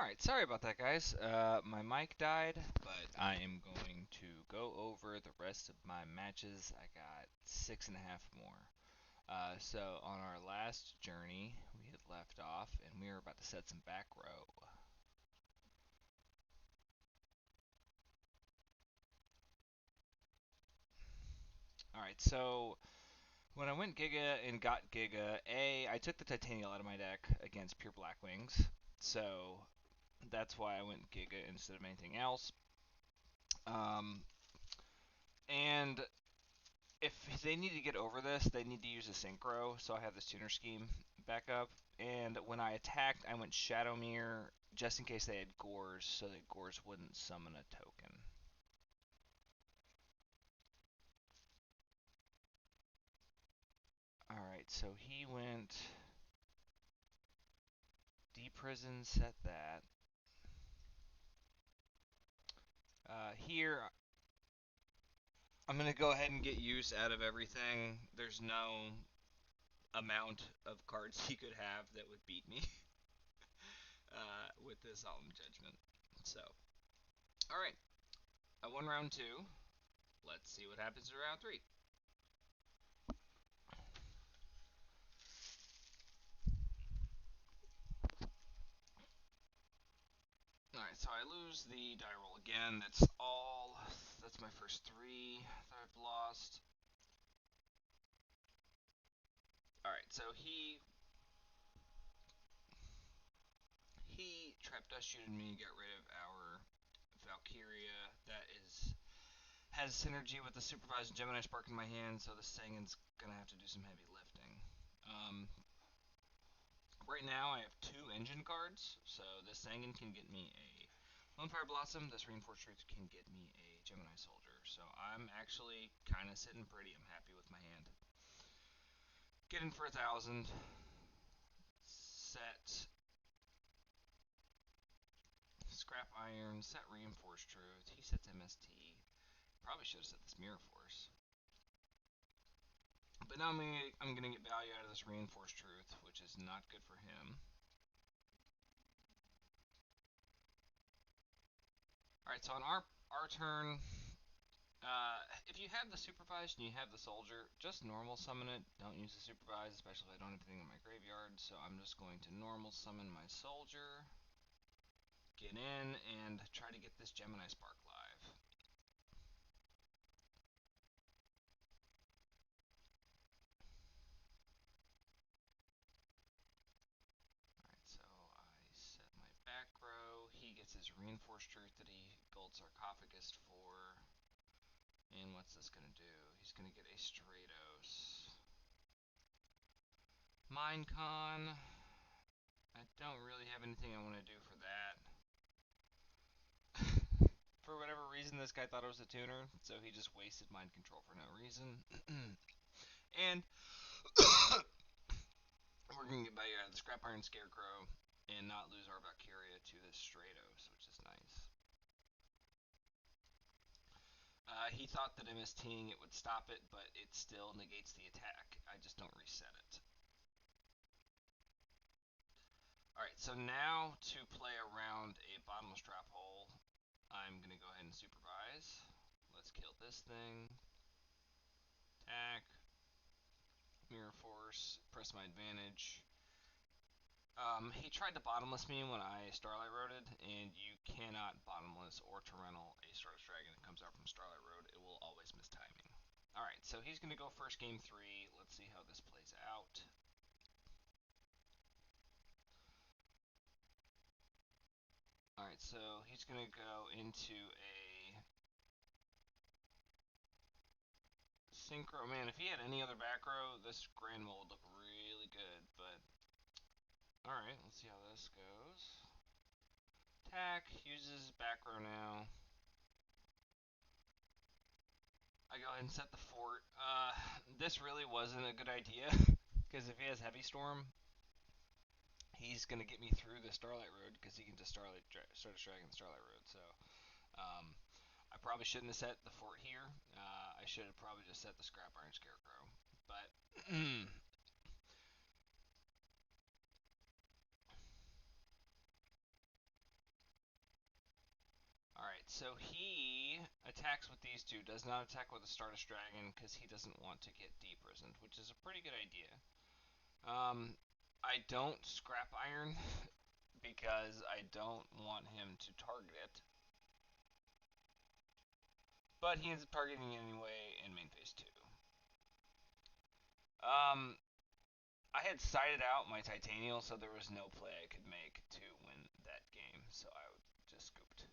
Alright, sorry about that, guys. My mic died, but I am going to go over the rest of my matches. I got 6.5 more. So, on our last journey, we had left off, and we were about to set some back row. Alright, so when I went Giga and got Giga, I took the Titanial out of my deck against Pure Black Wings. So, that's why I went Giga instead of anything else. Um, and if they need to get over this, they need to use a synchro. So I have this tuner scheme back up. And when I attacked, I went Shadowmere just in case they had Gores, so that Gores wouldn't summon a token. Alright, so he went Deprison, set that. Here, I'm going to go ahead and get use out of everything. There's no amount of cards he could have that would beat me with this Solemn Judgment. So, alright. I won round two. Let's see what happens in round three. Alright, so I lose the die roll again. That's all. That's my first three that I've lost. Alright, so he trapped us, shooted me, got rid of our Valkyria. That has synergy with the supervised Gemini Spark in my hand, so the Sangan's gonna have to do some heavy lifting. Right now I have two engine cards, so this Sangan can get me a Bonfire Blossom. This Reinforced Truth can get me a Gemini Soldier. So I'm actually kind of sitting pretty. I'm happy with my hand. Get in for 1,000. Set Scrap Iron. Set Reinforced Truth. He sets MST. Probably should have set this Mirror Force. But now I'm gonna get value out of this Reinforced Truth, which is not good for him. Alright, so on our turn, if you have the supervised and you have the soldier, just normal summon it. Don't use the supervised, especially if I don't have anything in my graveyard. So I'm just going to normal summon my soldier, get in, and try to get this Gemini Spark live. Alright, so I set my back row. He gets his Reinforced Truth that he Gold Sarcophagus for. And what's this going to do? He's going to get a Stratos. Minecon. I don't really have anything I want to do for that. For whatever reason, this guy thought it was a tuner, so he just wasted mind control for no reason. And we're going to get value out of the Scrap Iron Scarecrow and not lose our Valkyria to this Stratos, which is nice. He thought that MSTing it would stop it, but it still negates the attack. I just don't reset it. Alright, so now to play around a bottomless trap hole, I'm going to go ahead and supervise. Let's kill this thing. Attack. Mirror Force. Press my advantage. He tried to bottomless me when I Starlight Roaded, and you cannot bottomless or Torrential a Stardust Dragon that comes out from Starlight Road. It will always miss timing. Alright, so he's going to go first game 3. Let's see how this plays out. Alright, so he's going to go into a Synchro. Man, if he had any other back row, this Grand would look really good, but... Alright, let's see how this goes. Attack, uses back row now. I go ahead and set the fort. This really wasn't a good idea, because if he has Heavy Storm, he's going to get me through the Starlight Road, because he can just Stardust Dragon the Starlight Road, so... I probably shouldn't have set the fort here. I should have probably just set the Scrap Iron Scarecrow. But... So he attacks with these two, does not attack with a Stardust Dragon because he doesn't want to get deprisoned, which is a pretty good idea. I don't Scrap Iron because I don't want him to target it. But he ends up targeting it anyway in main phase 2. I had sided out my Titanial, so there was no play I could make to win that game, so I just scooped.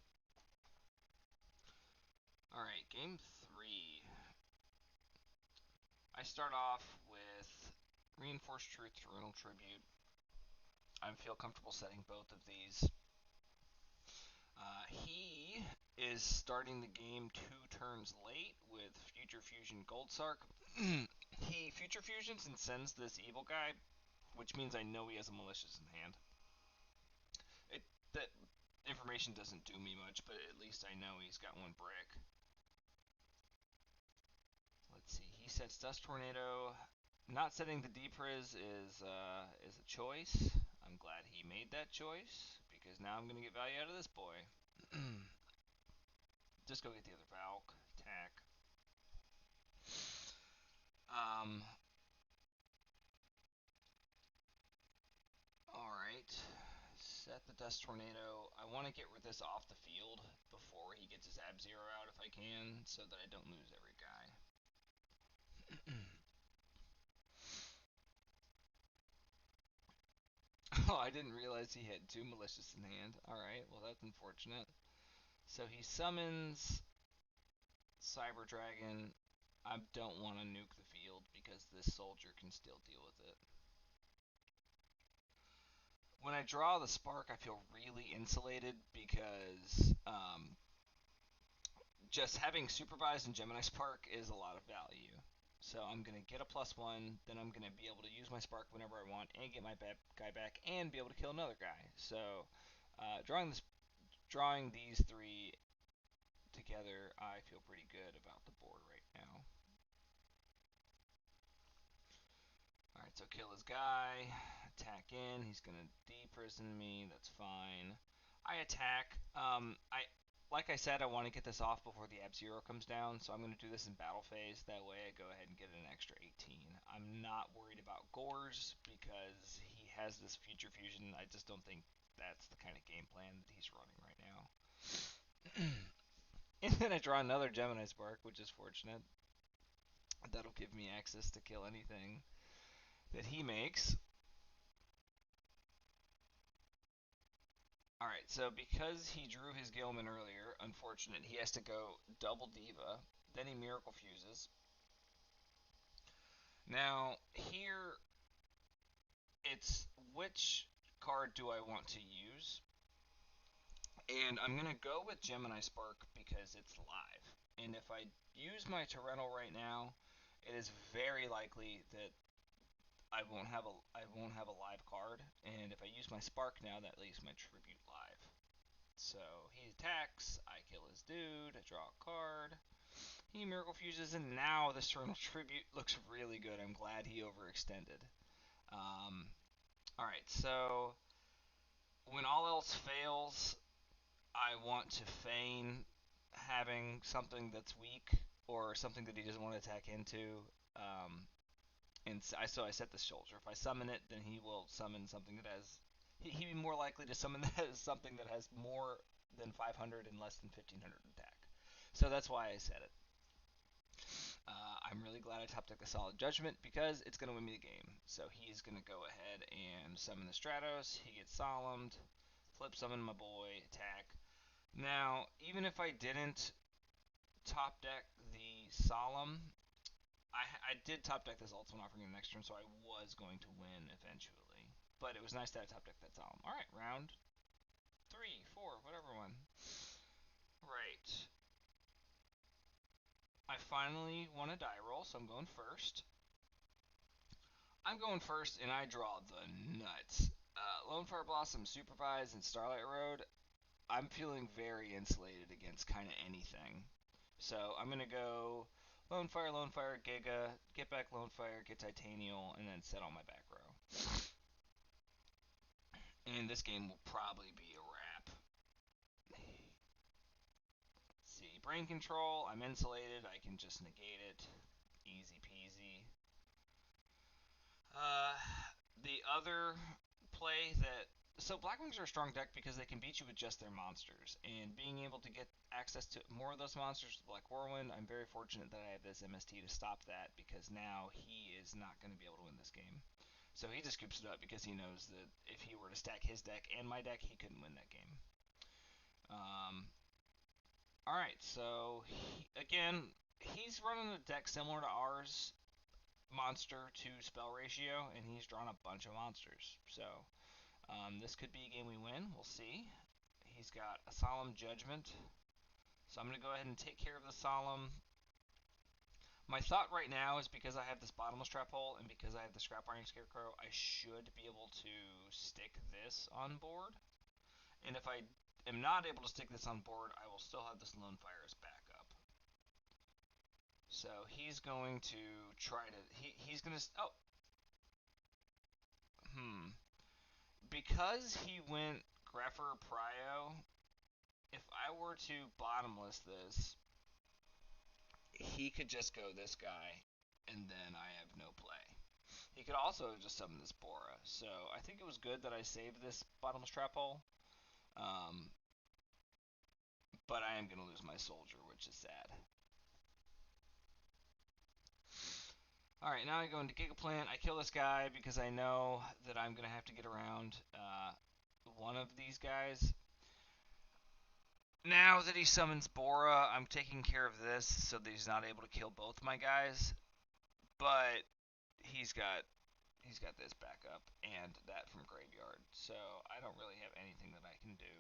Alright, game 3. I start off with Reinforced Truth, Torrential Tribute. I feel comfortable setting both of these. He is starting the game 2 turns late with Future Fusion Goldsark. He Future Fusions and sends this evil guy, which means I know he has a Malicious in hand. That information doesn't do me much, but at least I know he's got one brick. Let's see. He sets Dust Tornado. Not setting the Depris is a choice. I'm glad he made that choice because now I'm gonna get value out of this boy. Just go get the other Valk. Attack. Um. All right. Set the Dust Tornado. I want to get this off the field before he gets his Ab-Zero out if I can, so that I don't lose every guy. Oh, I didn't realize he had 2 Malicious in hand. Alright, well that's unfortunate. So he summons Cyber Dragon. I don't want to nuke the field because this soldier can still deal with it. When I draw the Spark, I feel really insulated because just having Supervised and Gemini Spark is a lot of value. So I'm going to get a +1, then I'm going to be able to use my Spark whenever I want and get my guy back and be able to kill another guy. So drawing these 3 together, I feel pretty good about the board right now. Alright, so kill his guy, attack in, he's gonna deprison me, that's fine. I attack. Like I said, I want to get this off before the Ab-Zero comes down, so I'm going to do this in battle phase. That way I go ahead and get an extra 18. I'm not worried about Gores because he has this Future Fusion. I just don't think that's the kind of game plan that he's running right now. And then I draw another Gemini Spark, which is fortunate. That'll give me access to kill anything that he makes. Alright, so because he drew his Gilman earlier, unfortunate, he has to go double Diva. Then he Miracle Fuses. Now, here, it's which card do I want to use? And I'm going to go with Gemini Spark because it's live. And if I use my Torrential right now, it is very likely that I won't have a live card, and if I use my Spark now, that leaves my Tribute live. So he attacks, I kill his dude, I draw a card, he Miracle Fuses, and now this Torrential Tribute looks really good. I'm glad he overextended. Alright, so when all else fails, I want to feign having something that's weak or something that he doesn't want to attack into. And so I set the soldier. If I summon it, then he will summon something that has. He'd be more likely to summon something that has more than 500 and less than 1500 attack. So that's why I said it. I'm really glad I top decked the Solid Judgment because it's going to win me the game. So he's going to go ahead and summon the Stratos. He gets Solemned. Flip summon my boy. Attack. Now, even if I didn't top deck the Solemn, I did top deck this Ultimate Offering in the next turn, so I was going to win eventually. But it was nice that I top decked that Solemn. Alright, round 3, 4, whatever one. Right. I finally won a die roll, so I'm going first. I'm going first, and I draw the nuts. Lone Fire Blossom, Supervise, and Starlight Road. I'm feeling very insulated against kind of anything. So I'm going to go Lone Fire, Giga, get back Lone Fire, get Titanial, and then set on my back row. And this game will probably be a wrap. see. Brain control. I'm insulated. I can just negate it. Easy peasy. Uh, the other play that so Blackwings are a strong deck because they can beat you with just their monsters, and being able to get access to more of those monsters with Black Whirlwind, I'm very fortunate that I have this MST to stop that, because now he is not going to be able to win this game. So he just scoops it up because he knows that if he were to stack his deck and my deck, he couldn't win that game. Alright, so again, he's running a deck similar to ours, monster to spell ratio, and he's drawn a bunch of monsters. So this could be a game we win. We'll see. He's got a Solemn Judgment, so I'm going to go ahead and take care of the Solemn. My thought right now is, because I have this Bottomless Trap Hole and because I have the Scrap Iron Scarecrow, I should be able to stick this on board. And if I am not able to stick this on board, I will still have this Lone Fire as backup. So he's going to try to... He's going to... Oh! Because he went Grepher Prio, if I were to bottomless this, he could just go this guy, and then I have no play. He could also just summon this Bora, so I think it was good that I saved this bottomless trap hole. But I am going to lose my soldier, which is sad. Alright, now I go into Gigaplant. I kill this guy because I know that I'm going to have to get around one of these guys. Now that he summons Bora, I'm taking care of this so that he's not able to kill both my guys. But he's got this backup and that from Graveyard, so I don't really have anything that I can do.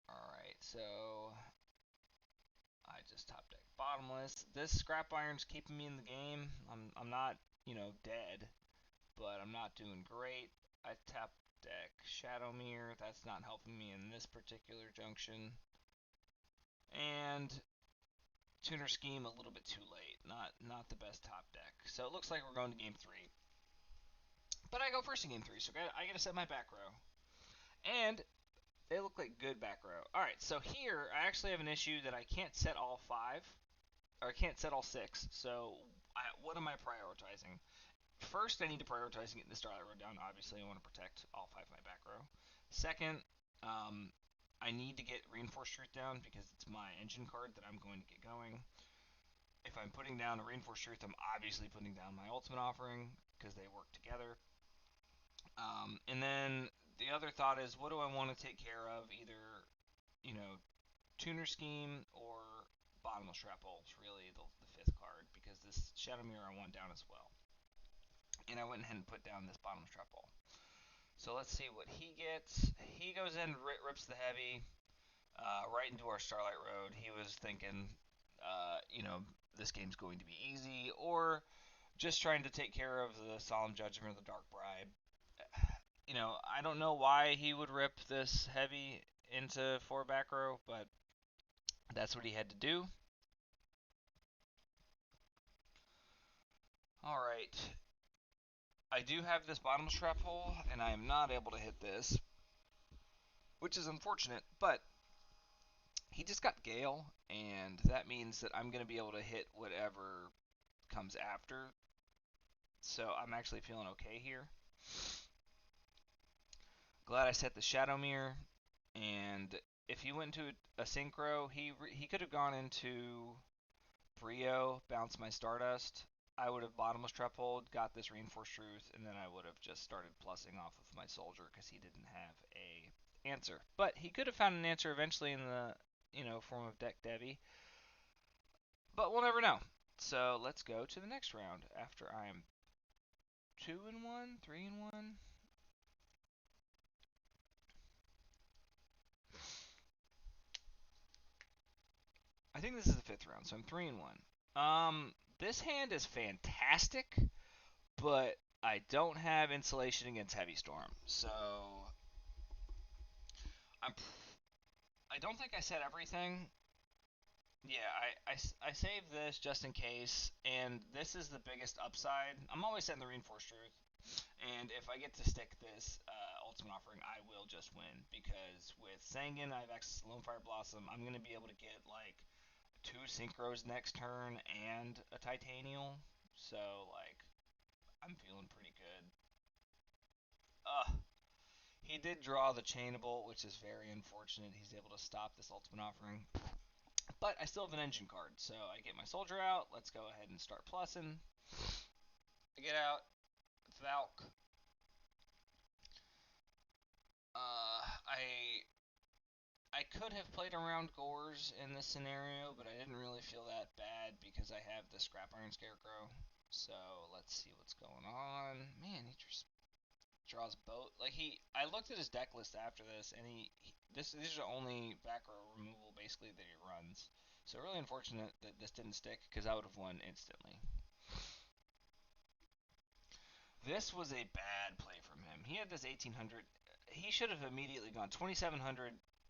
Alright, so I just top deck bottomless. This Scrap Iron's keeping me in the game. I'm not, dead, but I'm not doing great. I tap deck Shadowmere. That's not helping me in this particular junction. And Tuner Scheme a little bit too late. Not the best top deck. So it looks like we're going to game 3. But I go first in game 3, so I got to set my back row. And they look like good back row. Alright, so here I actually have an issue that I can't set all 5. Or I can't set all 6. So what am I prioritizing? First, I need to prioritize getting the Starlight Road down. Obviously, I want to protect all 5 of my back row. Second, I need to get Reinforced Truth down because it's my engine card that I'm going to get going. If I'm putting down a Reinforced Truth, I'm obviously putting down my Ultimate Offering because they work together. And then the other thought is, what do I want to take care of? Either, Tuner Scheme or Bottomless Trap Hole is really the 5th card, because this Shadowmere I want down as well. And I went ahead and put down this Bottomless Trap Hole. So let's see what he gets. He goes in, rips the heavy right into our Starlight Road. He was thinking, this game's going to be easy, or just trying to take care of the Solemn Judgment or the Dark Bribe. I don't know why he would rip this heavy into 4 back row, but that's what he had to do. Alright. I do have this bottomless trap hole, and I am not able to hit this, which is unfortunate, but he just got Gale, and that means that I'm going to be able to hit whatever comes after. So I'm actually feeling okay here. Glad I set the Shadowmere, and if he went into a Synchro, he could have gone into Brio, bounced my Stardust. I would have bottomless trap hold, got this Reinforced Truth, and then I would have just started plussing off of my Soldier because he didn't have a answer. But he could have found an answer eventually in the, form of Deck Devi. But we'll never know. So let's go to the next round after I am 2-1, 3-1. I think this is the 5th round, so I'm 3-1. This hand is fantastic, but I don't have insulation against Heavy Storm, so I don't think I said everything. Yeah, I saved this just in case, and this is the biggest upside. I'm always setting the Reinforced Truth, and if I get to stick this Ultimate Offering, I will just win. Because with Sangan, I have access to Lonefire Blossom. I'm going to be able to get, like, 2 Synchros next turn and a Titanial. So, like, I'm feeling pretty good. He did draw the Chainable, which is very unfortunate. He's able to stop this Ultimate Offering. But I still have an engine card, so I get my soldier out. Let's go ahead and start plussing. I get out Valk. I could have played around Gores in this scenario, but I didn't really feel that bad because I have the Scrap Iron Scarecrow. So let's see what's going on. Man, he just draws both. Like I looked at his deck list after this, and these are the only back row removal basically that he runs. So really unfortunate that this didn't stick because I would have won instantly. This was a bad play from him. He had this 1800. He should have immediately gone 2700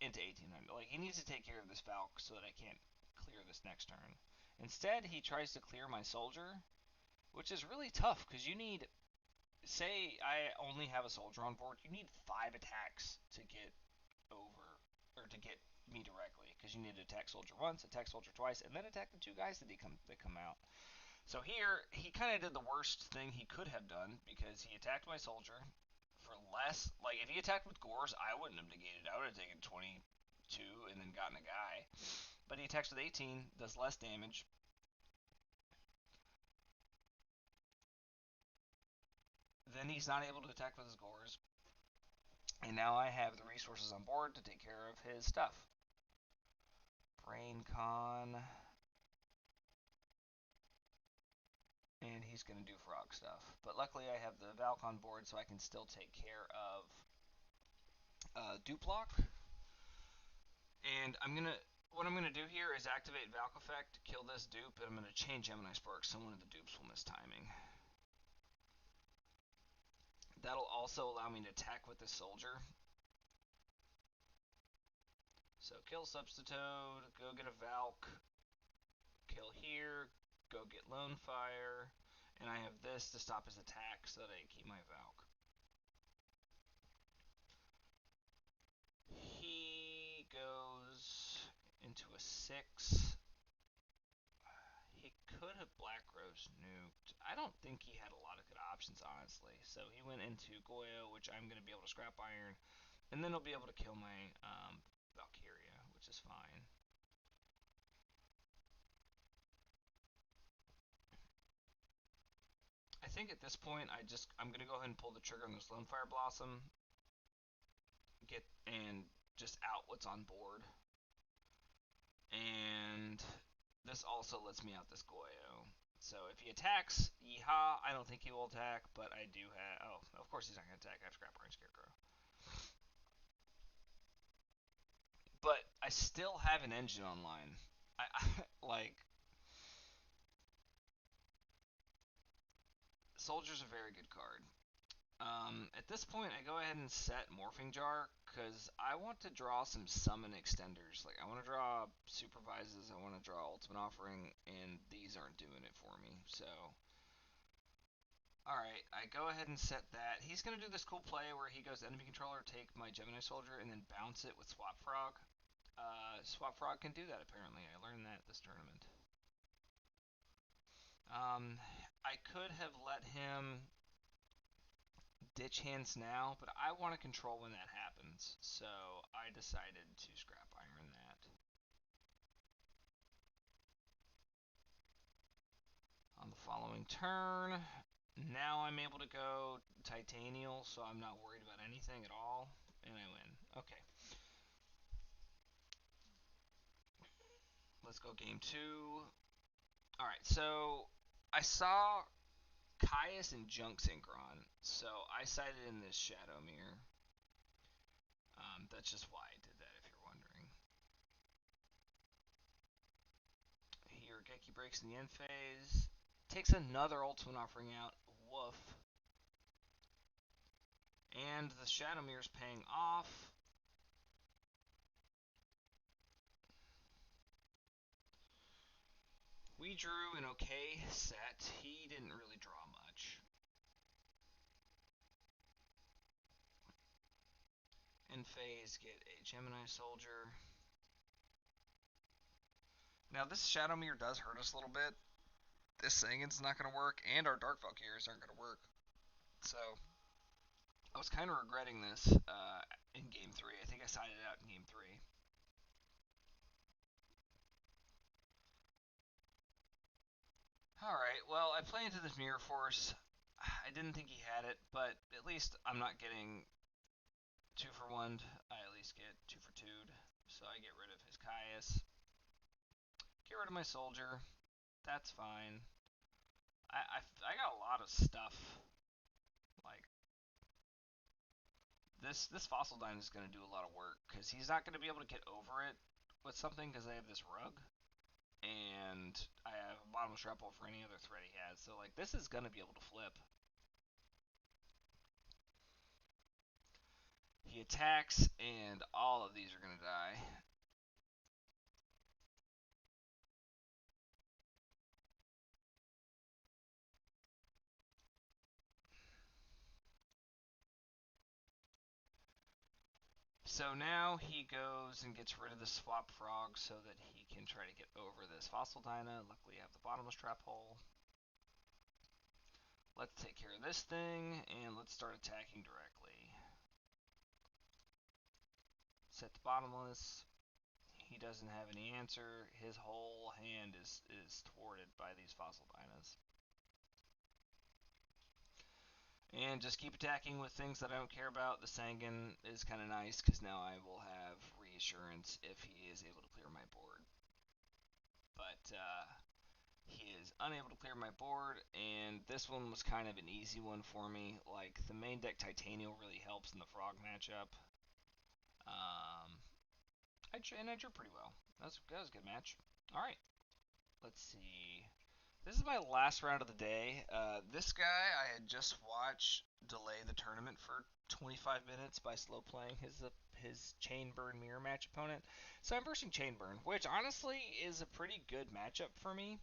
into 1800. Like he needs to take care of this Valk so that I can't clear this next turn. Instead, he tries to clear my soldier, which is really tough because you need, say I only have a soldier on board, you need 5 attacks to get over, or to get me directly, because you need to attack soldier once, attack soldier twice, and then attack the 2 guys that come out. So here, he kind of did the worst thing he could have done, because he attacked my soldier for less. Like, if he attacked with Gores, I wouldn't have negated. I would have taken 22 and then gotten a guy. But he attacks with 18, does less damage. Then he's not able to attack with his Gores. And now I have the resources on board to take care of his stuff. Brain Con. And he's going to do frog stuff. But luckily I have the Valk on board, so I can still take care of Duplock. And what I'm gonna do here is activate Valk effect, kill this dupe, and I'm gonna chain Gemini Spark so one of the dupes will miss timing. That'll also allow me to attack with the soldier. So kill Substitute, go get a Valk, kill here, go get Lone Fire, and I have this to stop his attack so that I keep my Valk. He goes into a 6. He could have Black Rose nuked. I don't think he had a lot of good options, honestly. So he went into Goyo, which I'm going to be able to Scrap Iron, and then he'll be able to kill my Valkyria, which is fine. I think at this point, I'm going to go ahead and pull the trigger on this Lone Fire Blossom, and just out what's on board. And this also lets me out this Goyo. So if he attacks, yeehaw, I don't think he will attack, but I do have... Oh, of course he's not going to attack. I have Scrap Iron Scarecrow. But I still have an engine online. Like... Soldier's a very good card. At this point, I go ahead and set Morphing Jar, because I want to draw some summon extenders. Like, I want to draw Supervises, I want to draw Ultimate Offering, and these aren't doing it for me, so... Alright, I go ahead and set that. He's going to do this cool play where he goes enemy controller, take my Gemini Soldier, and then bounce it with Swap Frog. Swap Frog can do that, apparently. I learned that this tournament. I could have let him ditch Hands now, but I want to control when that happens, so I decided to Scrap Iron that. On the following turn, now I'm able to go Titanial, so I'm not worried about anything at all, and I win. Okay. Let's go game 2. Alright, so I saw Caius and Junk Synchron, so I sided in this Shadow Mirror. That's just why I did that, if you're wondering. Here, Geki breaks in the end phase. Takes another Ultimate Offering out. Woof. And the Shadow Mirror's paying off. We drew an okay set. He didn't really draw much. In phase, get a Gemini Soldier. Now, this Shadow Mirror does hurt us a little bit. This Sangan's not going to work, and our Dark Valkyries aren't going to work. So, I was kind of regretting this in Game 3. I think I sided out in Game 3. Alright, well, I play into this Mirror Force. I didn't think he had it, but at least I'm not getting 2 for 1'd. I at least get 2 for 2'd. So I get rid of his Caius. Get rid of my Soldier. That's fine. I got a lot of stuff. Like, this Fossil Dine is going to do a lot of work, because he's not going to be able to get over it with something, because I have this Rug. And I have a bottomless trap hole for any other threat he has. So, like, this is going to be able to flip. He attacks, and all of these are going to die. So now he goes and gets rid of the Swap Frog so that he can try to get over this Fossil Dyna. Luckily, I have the bottomless trap hole. Let's take care of this thing, and let's start attacking directly. Set the bottomless. He doesn't have any answer. His whole hand is thwarted by these Fossil Dynas. And just keep attacking with things that I don't care about. The Sangan is kind of nice, because now I will have reassurance if he is able to clear my board. But he is unable to clear my board, and this one was kind of an easy one for me. Like, the main deck Titanial really helps in the Frog matchup. I drew pretty well. That was a good match. Alright, let's see. This is my last round of the day. This guy I had just watched delay the tournament for 25 minutes by slow playing his Chainburn Mirror match opponent. So I'm versing Chainburn, which honestly is a pretty good matchup for me.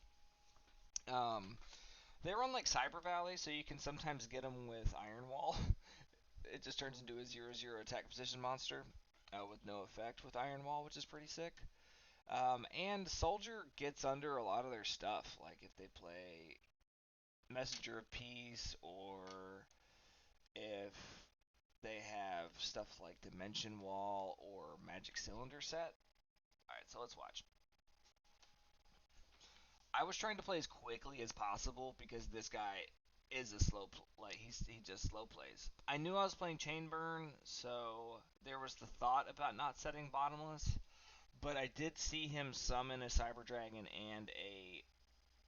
They run like Cyber Valley, so you can sometimes get them with Iron Wall. It just turns into a 0/0 attack position monster with no effect with Iron Wall, which is pretty sick. And Soldier gets under a lot of their stuff. Like if they play Messenger of Peace, or if they have stuff like Dimension Wall or Magic Cylinder set. Alright, so let's watch. I was trying to play as quickly as possible because this guy is a slow he just slow plays. I knew I was playing Chainburn, so there was the thought about not setting bottomless, but I did see him summon a Cyber Dragon and a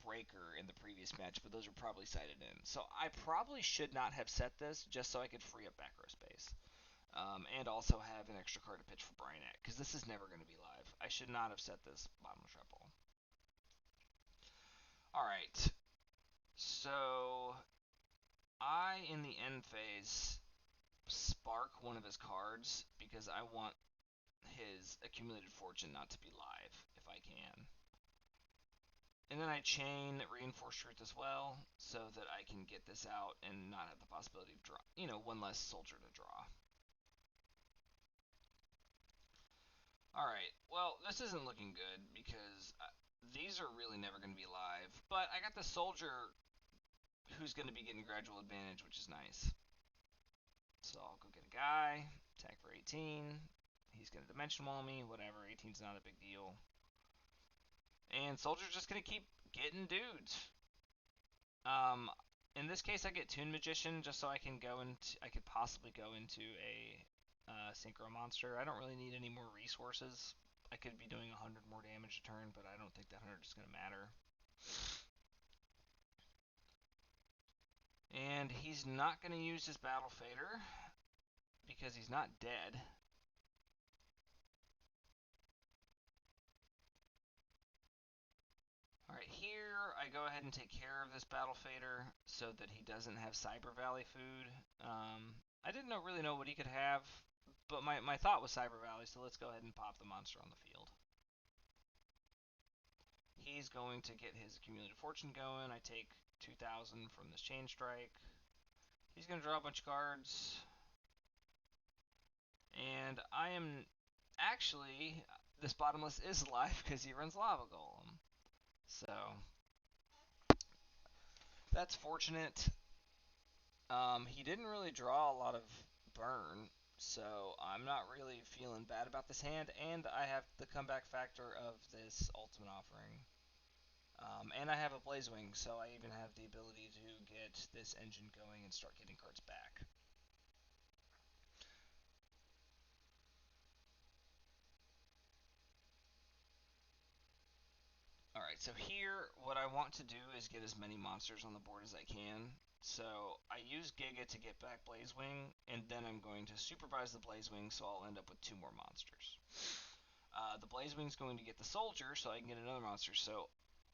Breaker in the previous match, but those are probably sighted in. So I probably should not have set this, just so I could free up back row space. And also have an extra card to pitch for Brainiac, because this is never going to be live. I should not have set this bottomless trap hole. Alright, so I, in the end phase, spark one of his cards because I want his accumulated fortune not to be live if I can. And then I chain Reinforced Truth as well, so that I can get this out and not have the possibility of draw, one less soldier to draw. Alright, well, this isn't looking good because these are really never going to be live, but I got the soldier who's going to be getting gradual advantage, which is nice. So I'll go get a guy, attack for 18. He's going to dimension wall me, whatever, 18's not a big deal. And soldier's just going to keep getting dudes. In this case, I get Toon Magician just so I can I could possibly go into a Synchro Monster. I don't really need any more resources. I could be doing 100 more damage a turn, but I don't think that 100 is going to matter. And he's not going to use his Battle Fader because he's not dead. Alright, here I go ahead and take care of this Battle Fader so that he doesn't have Cyber Valley food. I didn't really know what he could have, but my thought was Cyber Valley, so let's go ahead and pop the monster on the field. He's going to get his accumulated fortune going. I take 2,000 from this Chain Strike. He's going to draw a bunch of cards. And I am actually, this bottomless is alive because he runs Lava Golem. So that's fortunate. He didn't really draw a lot of burn, so I'm not really feeling bad about this hand. And I have the comeback factor of this ultimate offering. And I have a Blazewing, so I even have the ability to get this engine going and start getting cards back. Alright, so here, what I want to do is get as many monsters on the board as I can. So I use Giga to get back Blazewing, and then I'm going to supervise the Blazewing, so I'll end up with 2 more monsters. The Blazewing's going to get the Soldier, so I can get another monster. So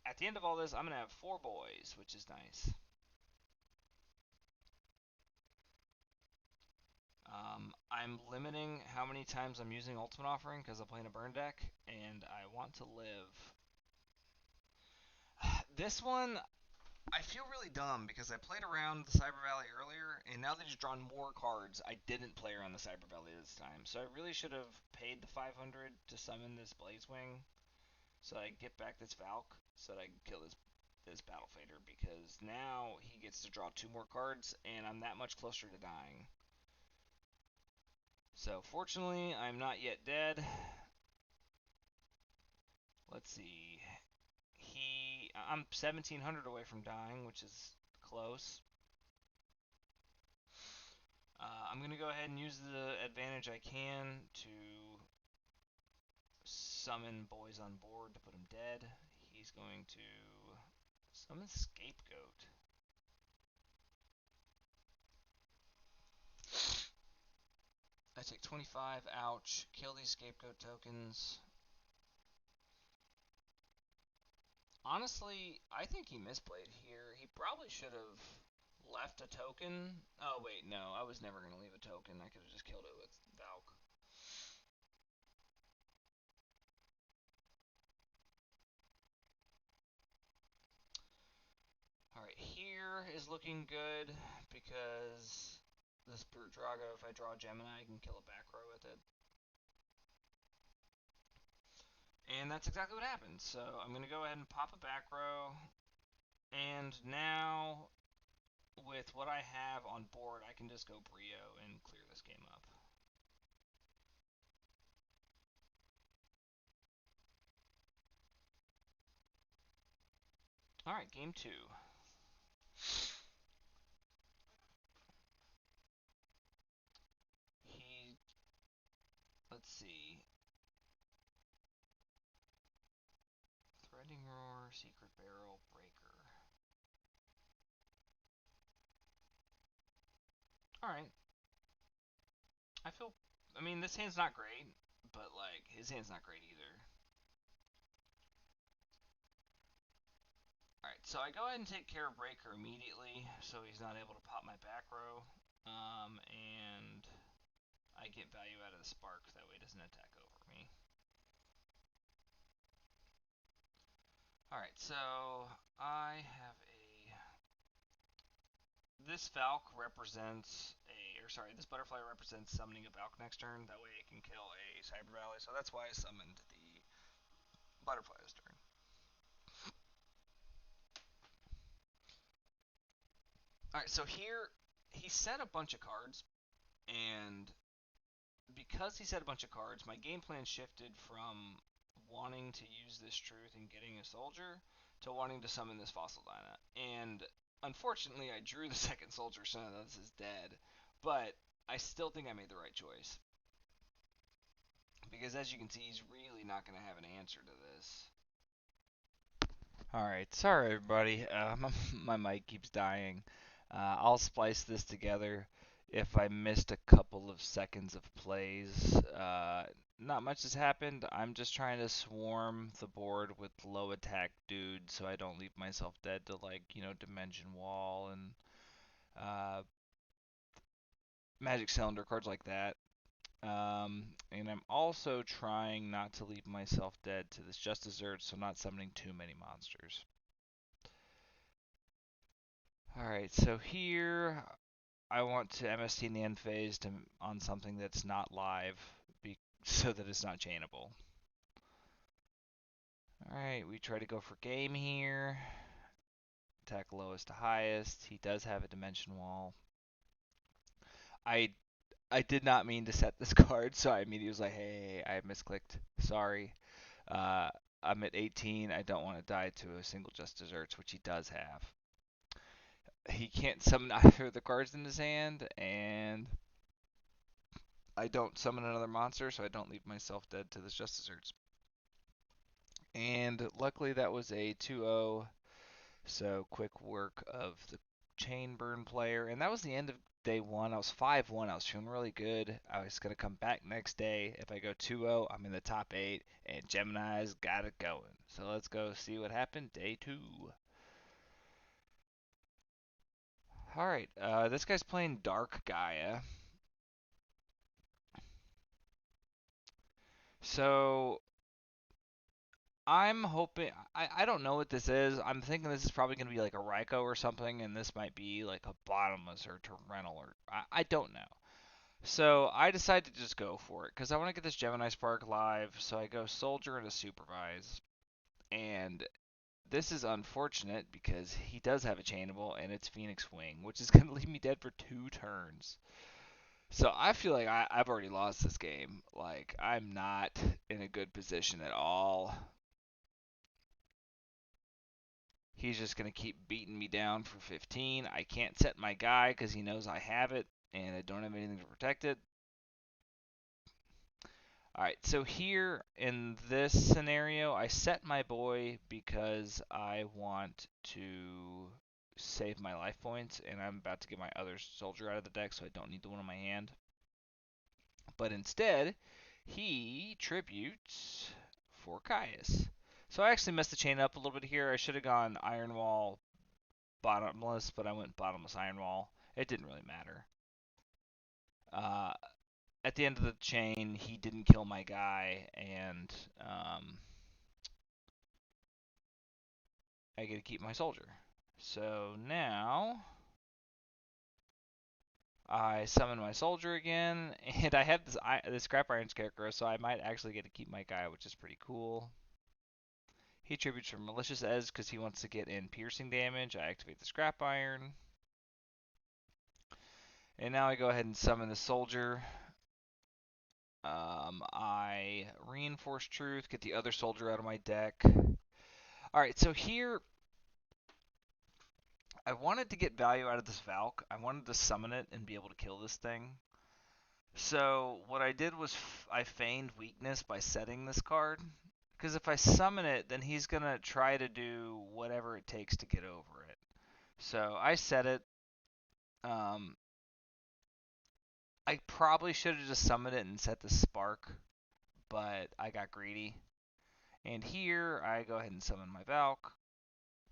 at the end of all this, I'm going to have 4 boys, which is nice. I'm limiting how many times I'm using Ultimate Offering because I'm playing a burn deck, and I want to live. This one, I feel really dumb because I played around the Cyber Valley earlier, and now that he's drawn more cards, I didn't play around the Cyber Valley this time. So I really should have paid the 500 to summon this Blazewing, so I get back this Valk, so that I can kill this Battle Fader, because now he gets to draw 2 more cards, and I'm that much closer to dying. So fortunately, I'm not yet dead. Let's see. I'm 1,700 away from dying, which is close. I'm going to go ahead and use the advantage I can to summon boys on board to put him dead. He's going to summon Scapegoat. I take 25, ouch. Kill these Scapegoat tokens. Honestly, I think he misplayed here. He probably should have left a token. Oh, wait, no. I was never going to leave a token. I could have just killed it with Valk. Alright, here is looking good because this Brute Drago, if I draw Gemini, I can kill a back row with it. And that's exactly what happened. So I'm going to go ahead and pop a back row. And now, with what I have on board, I can just go Brio and clear this game up. Alright, game 2. He, let's see. Threading Roar, Secret Barrel, Breaker. Alright. I mean, this hand's not great, but, like, his hand's not great either. Alright, so I go ahead and take care of Breaker immediately, so he's not able to pop my back row. And I get value out of the Spark, that way it doesn't attack over me. Alright, so I have this Valk represents this Butterfly represents summoning a Valk next turn, that way it can kill a Cyber Valley, so that's why I summoned the Butterfly this turn. Alright, so here, he set a bunch of cards, and because he set a bunch of cards, my game plan shifted from wanting to use this truth and getting a soldier to wanting to summon this fossil Dyna. And unfortunately, I drew the second soldier, so now this is dead. But I still think I made the right choice. Because as you can see, he's really not going to have an answer to this. Alright, sorry everybody, my mic keeps dying. I'll splice this together. If I missed a couple of seconds of plays, not much has happened. I'm just trying to swarm the board with low attack dudes so I don't leave myself dead to, like, Dimension Wall and Magic Cylinder, cards like that. And I'm also trying not to leave myself dead to this Just Desert, so not summoning too many monsters. Alright, so here I want to MST in the end phase on something that's not live, so that it's not chainable. Alright, we try to go for game here. Attack lowest to highest. He does have a dimension wall. I did not mean to set this card, so I immediately was like, hey, I misclicked. Sorry. I'm at 18. I don't want to die to a single Just Desserts, which he does have. He can't summon either of the cards in his hand, and I don't summon another monster, so I don't leave myself dead to this Just Desserts. And luckily that was a 2-0, so quick work of the chain burn player. And that was the end of day one. I was 5-1. I was feeling really good. I was going to come back next day. If I go 2-0, I'm in the top 8, and Gemini's got it going. So let's go see what happened day 2. Alright, this guy's playing Dark Gaia. So I'm hoping, I don't know what this is. I'm thinking this is probably going to be like a Raikou or something, and this might be like a Bottomless or Torrential, or I don't know. So I decided to just go for it because I want to get this Gemini Spark live. So I go Soldier into Supervise, and this is unfortunate because he does have a chainable, and it's Phoenix Wing, which is going to leave me dead for 2 turns. So I feel like I've already lost this game. Like, I'm not in a good position at all. He's just going to keep beating me down for 15. I can't set my guy because he knows I have it, and I don't have anything to protect it. Alright, so here in this scenario, I set my boy because I want to save my life points, and I'm about to get my other soldier out of the deck, so I don't need the one in my hand. But instead, he tributes for Caius. So I actually messed the chain up a little bit here. I should have gone Iron Wall Bottomless, but I went Bottomless Iron Wall. It didn't really matter. At the end of the chain, he didn't kill my guy, and I get to keep my soldier. So now I summon my soldier again, and I have this Scrap Iron Scarecrow, so I might actually get to keep my guy, which is pretty cool. He tributes for Malicious Edge because he wants to get in piercing damage. I activate the Scrap Iron. And now I go ahead and summon the soldier. I reinforce truth, get the other soldier out of my deck. Alright, so here I wanted to get value out of this Valk. I wanted to summon it and be able to kill this thing. So what I did was I feigned weakness by setting this card. Because if I summon it, then he's going to try to do whatever it takes to get over it. So I set it. I probably should have just summoned it and set the Spark, but I got greedy. And here I go ahead and summon my Valk,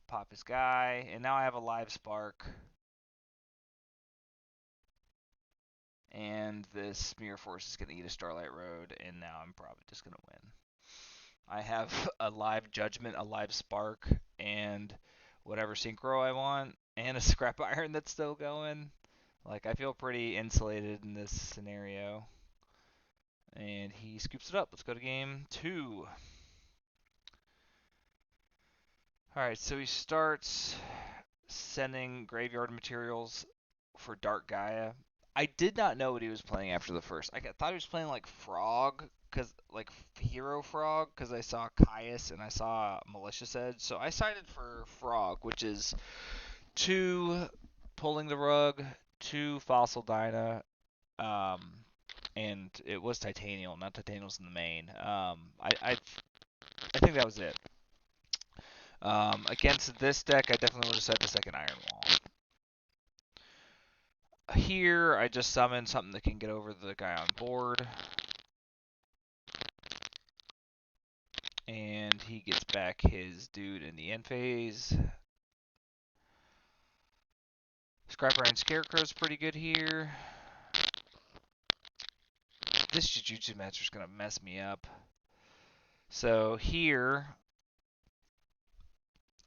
pop his guy, and now I have a live Spark. And this Mirror Force is going to eat a Starlight Road, and now I'm probably just going to win. I have a live Judgment, a live Spark, and whatever Synchro I want, and a Scrap Iron that's still going. Like, I feel pretty insulated in this scenario. And he scoops it up. Let's go to game 2. Alright, so he starts sending graveyard materials for Dark Gaia. I did not know what he was playing after the first. I thought he was playing like Frog, like Hero Frog, because I saw Caius and I saw Malicious Edge. So I sided for Frog, which is 2 Pulling the Rug, 2 Fossil Dyna, and it was Titanial, not Titanial's in the main. I think that was it. Against this deck, I definitely would have set the second Iron Wall. Here, I just summon something that can get over the guy on board. And he gets back his dude in the end phase. Scrap Iron Scarecrow's pretty good here. This Jujutsu Master's going to mess me up. So here,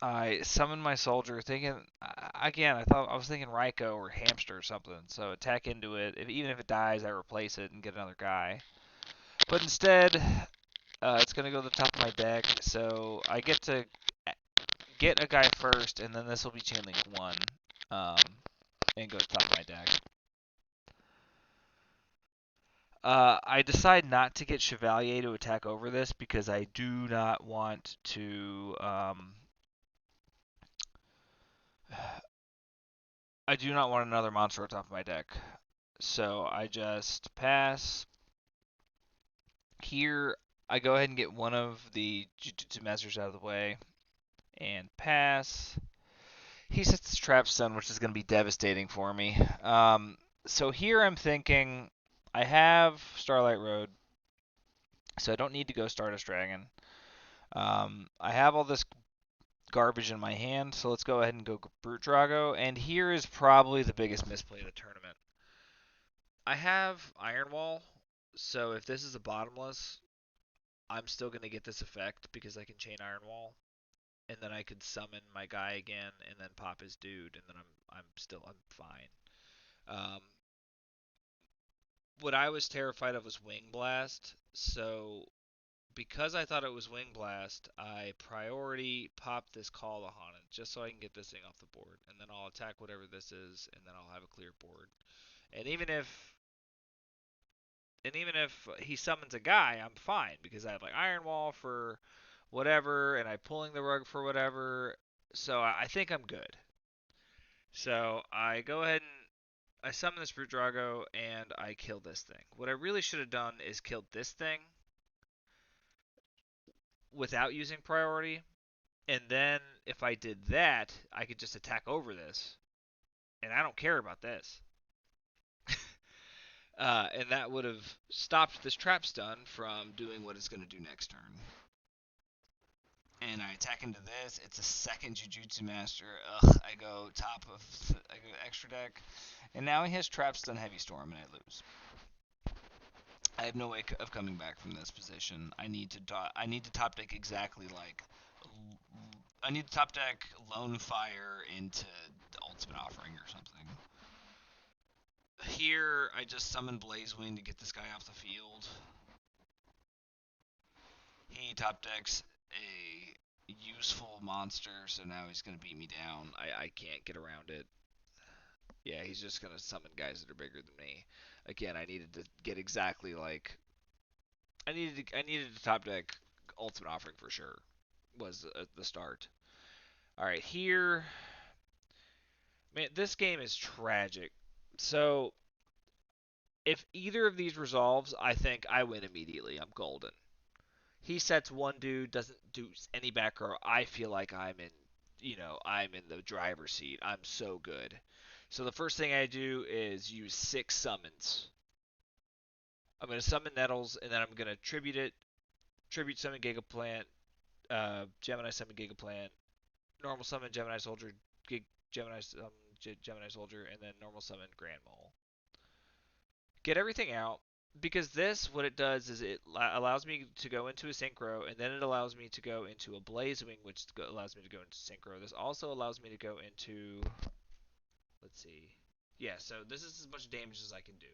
I summon my soldier thinking again, I was thinking Raikou or Hamster or something. So attack into it. Even if it dies, I replace it and get another guy. But instead, it's gonna go to the top of my deck. So I get to get a guy first, and then this will be Chain Link 1, um, and go to the top of my deck. I decide not to get Chevalier to attack over this because I do not want to. I do not want another monster on top of my deck. So I just pass. Here, I go ahead and get one of the Jujutsu Masters out of the way and pass. He sets his Trap Stun, which is going to be devastating for me. So here I'm thinking I have Starlight Road, so I don't need to go Stardust Dragon. I have all this garbage in my hand, so let's go ahead and go Brute Drago. And here is probably the biggest misplay of the tournament. I have Iron Wall, so if this is a bottomless, I'm still going to get this effect because I can chain Iron Wall, and then I could summon my guy again, and then pop his dude, and then I'm fine. Um, what I was terrified of was Wing Blast, so because I thought it was Wing Blast, I priority pop this Call to Haunted just so I can get this thing off the board, and then I'll attack whatever this is, and then I'll have a clear board. And even if he summons a guy, I'm fine because I have like Iron Wall for whatever, and I'm pulling the rug for whatever. So I think I'm good. So I go ahead and I summon this Brute Drago and I kill this thing. What I really should have done is killed this thing without using priority, and then if I did that, I could just attack over this, and I don't care about this. And that would have stopped this trap stun from doing what it's going to do next turn. And I attack into this. It's a second Jujutsu Master. Ugh, I go I go extra deck. And now he has Trap Stun Heavy Storm, and I lose. I have no way of coming back from this position. I need to top deck exactly like I need to top deck Lone Fire into the Ultimate Offering or something. Here, I just summon Blazewing to get this guy off the field. He top decks a useful monster, so now he's going to beat me down. I can't get around it. Yeah, he's just going to summon guys that are bigger than me. Again, I needed to get exactly like I needed to top deck Ultimate Offering for sure. Was the start. All right, here, man, this game is tragic. So if either of these resolves, I think I win immediately. I'm golden. He sets one dude, doesn't do any back row. I feel like I'm in the driver's seat. I'm so good. So the first thing I do is use 6 summons. I'm going to summon Nettles, and then I'm going to tribute summon Gigaplant, Gemini summon Gigaplant, normal summon Gemini Soldier, Gemini Soldier, and then normal summon Grand Mole. Get everything out because this what it does is it allows me to go into a synchro, and then it allows me to go into a Blazewing, which allows me to go into synchro. This also allows me to go into, let's see, yeah, so this is as much damage as I can do.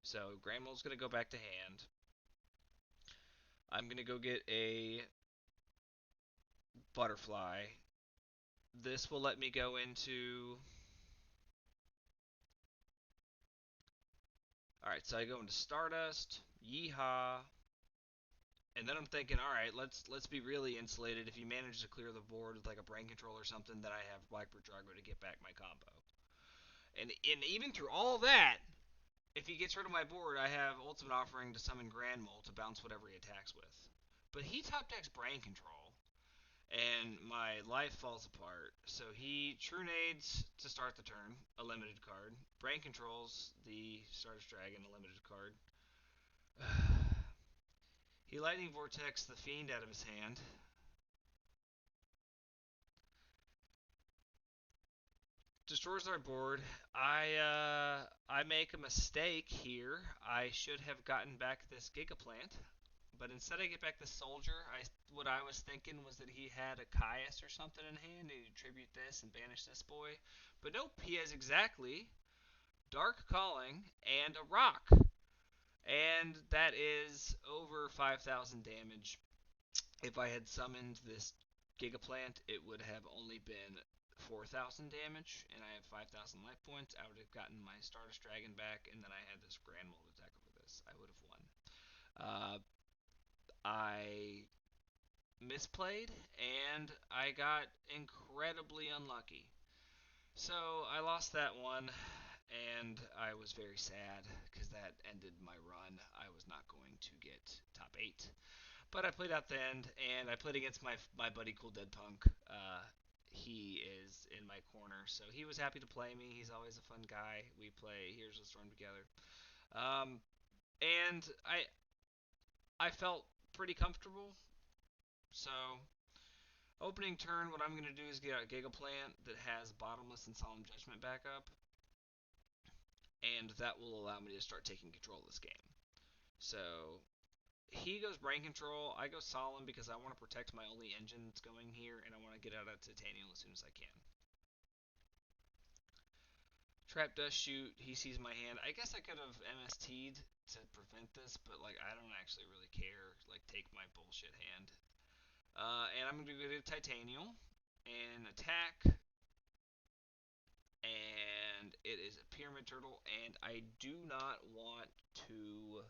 So Grand Mole's going to go back to hand. I'm going to go get a Butterfly. This will let me go into, alright, so I go into Stardust, Yeehaw, and then I'm thinking, all right, let's be really insulated. If you manage to clear the board with like a brain control or something, then I have Blackbird Drago to get back my combo. And even through all that, if he gets rid of my board, I have Ultimate Offering to summon Grand Mole to bounce whatever he attacks with. But he top decks brain control, and my life falls apart. So he True Nades to start the turn, a limited card. Brain controls the Stardust Dragon, a limited card. He Lightning Vortex the Fiend out of his hand. Destroys our board. I make a mistake here. I should have gotten back this Gigaplant, but instead I get back the soldier. What I was thinking was that he had a Caius or something in hand, and he'd tribute this and banish this boy. But nope, he has exactly Dark Calling and a rock, and that is over 5,000 damage. If I had summoned this Gigaplant, it would have only been 4,000 damage, and I have 5,000 life points. I would have gotten my Stardust Dragon back, and then I had this Grand Mold attack over this. I would have won. Uh, I misplayed, and I got incredibly unlucky. So I lost that one, and I was very sad because that ended my run. I was not going to get top 8. But I played out the end, and I played against my buddy Cool Dead Punk. He is in my corner, so he was happy to play me. He's always a fun guy. We play Heroes of the Storm together, um, and I felt pretty comfortable. So opening turn, what I'm going to do is get a Gigaplant that has Bottomless and Solemn Judgment backup, and that will allow me to start taking control of this game. So he goes brain control. I go solemn because I want to protect my only engine that's going here, and I want to get out of titanium as soon as I can. Trap does shoot. He sees my hand. I guess I could have MST'd to prevent this, but like I don't actually really care. Like take my bullshit hand. And I'm gonna go to titanium and attack. And it is a pyramid turtle, and I do not want to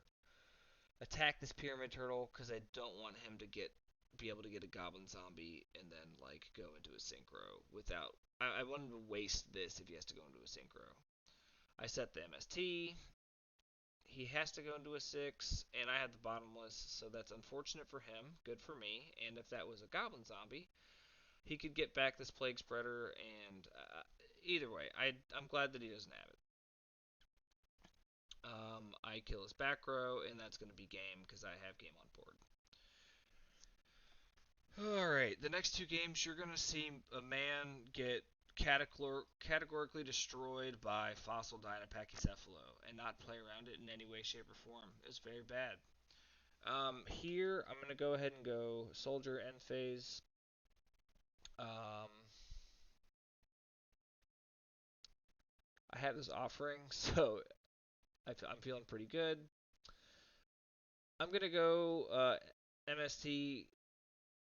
attack this pyramid turtle because I don't want him to be able to get a goblin zombie and then like go into a synchro without. I want him to waste this if he has to go into a synchro. I set the MST. He has to go into a 6, and I had the bottomless, so that's unfortunate for him. Good for me. And if that was a goblin zombie, he could get back this plague spreader. And either way, I'm glad that he doesn't have it. I kill his back row, and that's going to be game because I have game on board. Alright, the next two games you're going to see a man get categorically destroyed by Fossil Dynapachycephalo and not play around it in any way, shape, or form. It's very bad. Here, I'm going to go ahead and go Soldier End Phase. I have this offering, so I'm feeling pretty good. I'm going to go MST.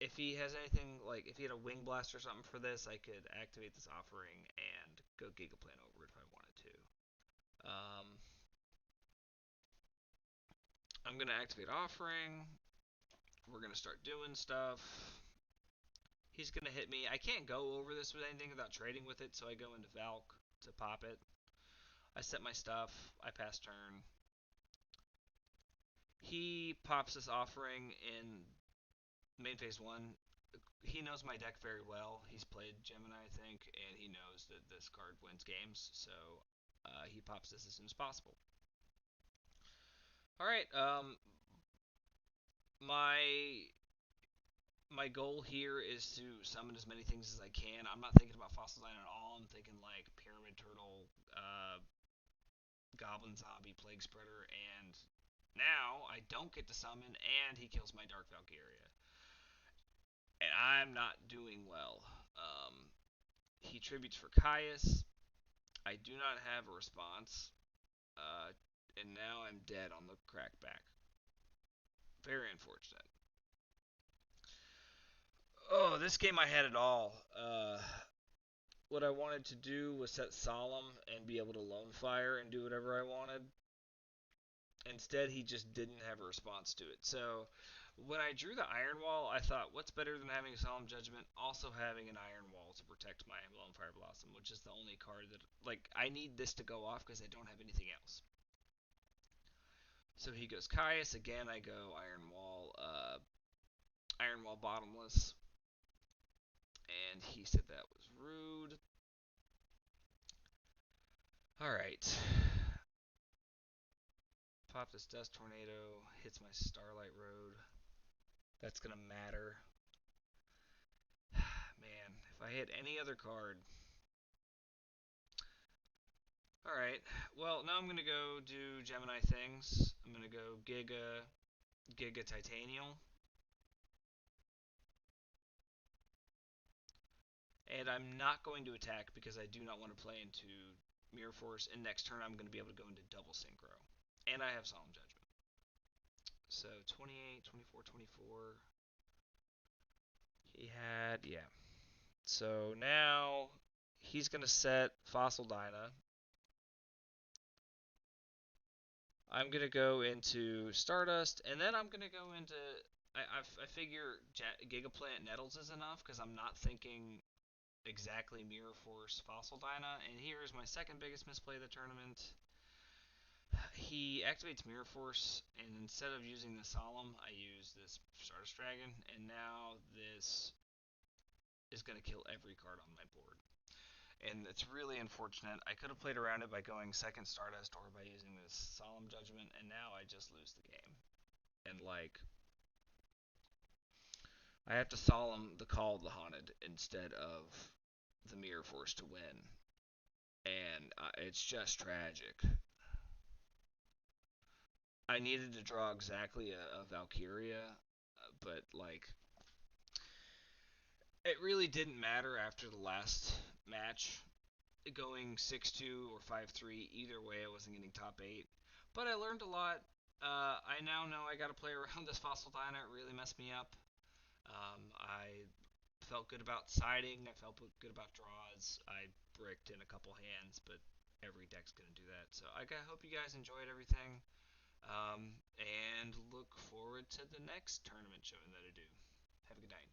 If he has anything, like if he had a Wing Blast or something for this, I could activate this offering and go Gigaplant over it if I wanted to. I'm going to activate offering. We're going to start doing stuff. He's going to hit me. I can't go over this with anything without trading with it, so I go into Valk to pop it. I set my stuff. I pass turn. He pops this offering in main phase 1. He knows my deck very well. He's played Gemini, I think, and he knows that this card wins games, so he pops this as soon as possible. All right, my my goal here is to summon as many things as I can. I'm not thinking about Fossil Line at all. I'm thinking like Pyramid Turtle, Goblin Zombie, Plague Spreader, and now I don't get to summon, and he kills my Dark Valkyria. And I'm not doing well. He tributes for Caius. I do not have a response. And now I'm dead on the crackback. Very unfortunate. Oh, this game I had it all. What I wanted to do was set Solemn and be able to lone fire and do whatever I wanted. Instead, he just didn't have a response to it. So when I drew the Iron Wall, I thought, what's better than having a Solemn Judgment? Also having an Iron Wall to protect my Lone Fire Blossom, which is the only card that, like, I need this to go off because I don't have anything else. So he goes Caius. Again, I go Iron Wall Bottomless. And he said that was rude. Alright. Pop this Dust Tornado. Hits my Starlight Road. That's going to matter. Man, if I hit any other card. Alright. Well, now I'm going to go do Gemini things. I'm going to go Giga. Giga Titanial. And I'm not going to attack because I do not want to play into Mirror Force. And next turn, I'm going to be able to go into double Synchro. And I have Solemn Judgment. So 28, 24, 24. He had, yeah. So now he's going to set Fossil Dyna. I'm going to go into Stardust, and then I'm going to go into. I figure Gigaplant Nettles is enough because I'm not thinking exactly Mirror Force Fossil Dyna. And here is my second biggest misplay of the tournament. He activates Mirror Force, and instead of using the Solemn, I use this Stardust Dragon, and now this is going to kill every card on my board. And it's really unfortunate. I could have played around it by going second Stardust or by using this Solemn Judgment, and now I just lose the game. And like, I have to Solemn the Call of the Haunted instead of the Mirror Force to win, and it's just tragic. I needed to draw exactly a Valkyria, but like, it really didn't matter after the last match. Going 6-2 or 5-3, either way, I wasn't getting top 8. But I learned a lot. I now know I got to play around this Fossil Diner. It really messed me up. I felt good about siding. I felt good about draws. I bricked in a couple hands, but every deck's going to do that. So I hope you guys enjoyed everything. And look forward to the next tournament showing that I do. Have a good night.